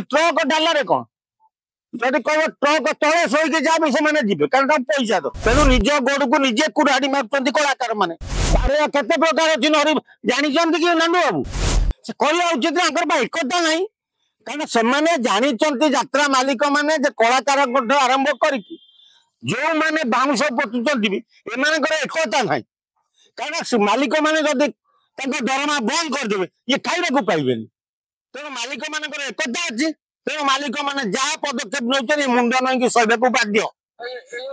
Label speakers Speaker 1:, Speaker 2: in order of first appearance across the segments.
Speaker 1: Truck डाल कौन जदि कह ट्रक तले शोक जाए से जी कारण पैसा दो तेणु निज गोड़ को निजे कुराड़ी मार्च कलाकार मैंने केते प्रकार अच्छी नरी जानते कि नानू बाबू से कहवा उचित एकता ना कारण से जानते यात्रा मालिक मैंने कलाकार आरंभ कर जो मैंने बाउंश पोतुंट भी एम एकता ना कारण मालिक मैंने जदि दरमा बंद करदे ये खाइबा पाइबे तेणु मालिक मान एकता अच्छी तेणु मालिक मैंने जहाँ पदक्षेप नौकर मुंड नईकि सहवाक बाध्य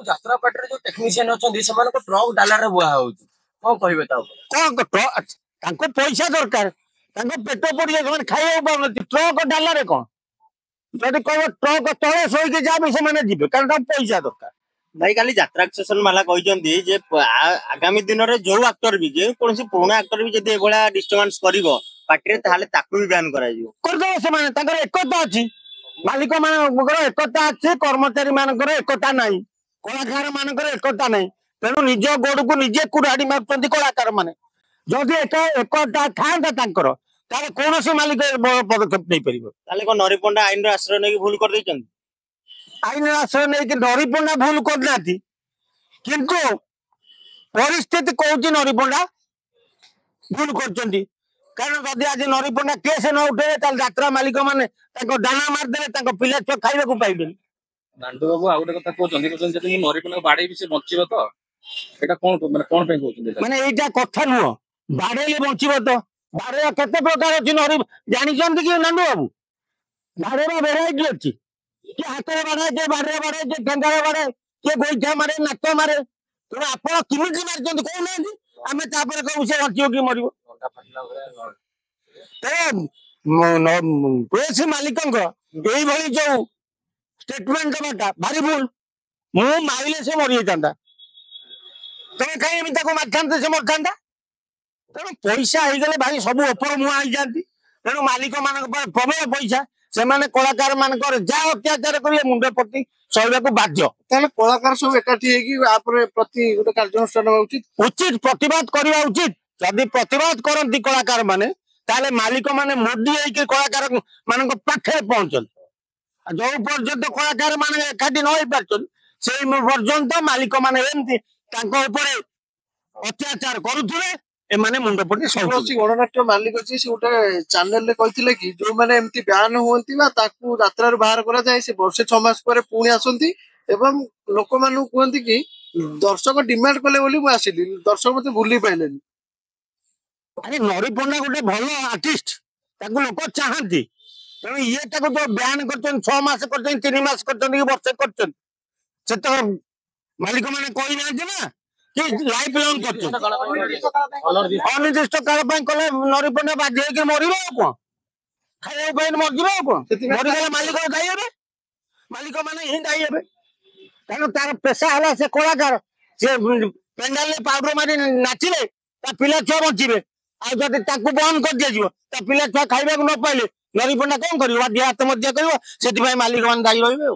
Speaker 2: यात्रा पार्टी जो टेक्नीशियन अच्छा ट्रक डालार बुआ कौन कहे
Speaker 1: कौन पैसा दरकार पेट पड़ जाए खाइबा पाऊन ट्रक डाल कौन जदि कह ट्रक तले शोक जाए से जी कारण पैसा दरकार
Speaker 3: भाई खाली यात्रा सेशन माला कहते आगामी दिन में जो आक्टर भी कौन पुराना आक्टर भी जब ये डिस्टर्बांस कर पार्टी भी बैन
Speaker 1: करदे से एकता अच्छी मालिक मान एकता अच्छी कर्मचारी मान एकता ना कलाकार मान एकता ना तेणु निज गोड़ को निजे कुराड़ी मार्च कलाकार मैंने जदि एकता था कौन मालिक पदक्षेप नहीं पार
Speaker 3: नरीपंडा आईन आश्रय नहीं भूल कर
Speaker 1: आईन आश्रय नहीं नरीपंडा भूल करना किंतु परिस्थिति कौच नरीपंडा भूल कर कारण जदि आज नरीपंडा केस न उठे यात्रा मालिक मैंने डाना मारदे पिला छुआ खाइबा पाइबे
Speaker 2: नांडू बाबू आ गोटे कथा कहते नरीपंडा बाड़े भी से बचिब तो एटा कौन माने कौन पे कहते
Speaker 1: माने एटा कथा नुह बाड़ेले बचिब तो बाड़े केते प्रकार अछि नरी जानते कि नांडू बाबू बाड़े भेराइटी अच्छी कि हाथ बाड़े जे बाड़े जे ठेंगा बाड़े कि गोईठा मारे नाक मारे तेणु आप किमिति मार्चंत कहना आम तापर कहू से बचिब कि मर प्रेस मालिक जो स्टेटमेंट दबाटा भारी भूल मु माइले से मरी जाता तुम कहीं मारता से मरता तेणु पैसा हो गले भाई सब ओपर मुआ जाती तेणु मालिक मान प्रबल पैसा से कलाकार मान जहाँ अत्याचार करेंगे मुंड पट्टी सहवाक बाध्य
Speaker 4: कलाकार सब एकाठी प्रति गोटे कार्यानुष्ठान उचित
Speaker 1: उचित प्रतिवाद करवा उचित जदि प्रतिवाद करती कलाकार माने ताले मालिक माने मोदी होकर कलाकार मान पाखे पहुंचल जो पर्यंत कलाकार माने एकाठी न पार्चन से पर्यंत मालिक माने एमती अत्याचार करुले एमाने मुंड पट्टी
Speaker 4: गणनाट्य मालिक अच्छी से गोटे चैनल कहते कि जो मैंने एमती ब्यान हुई यात्रा बाहर कराए से वर्षे 6 मास पर पुणी आसती एवं लोक मान कहते कि दर्शक डिमांड कले आसिली दर्शक मत भूली पाइले
Speaker 1: अरे नरीपंडा गोटे भल आर्टिस्ट लोक चाहती तेणु ये जो ब्यान कर 6 मास कर 3 मास कर वर्षे कर मालिक मैंने कही ना कि लाइफ लंग अनिर्दिष्ट काल कले नरीपंडा बाध्य होकर मर कौन खाइबा मरजी कौन मरीगले मालिक दायी हे मालिक मैंने ही दायी हे कारण तार पेशा है से कलाकार से पेंडाल पाउडर मारी नाचिले पिला छुआ बचे आदि बंद कर दिया पिला छुआ खाइबा न पाइले नरीपंडा कौन कर आत्महत्या कर मालिक मान दायी रही।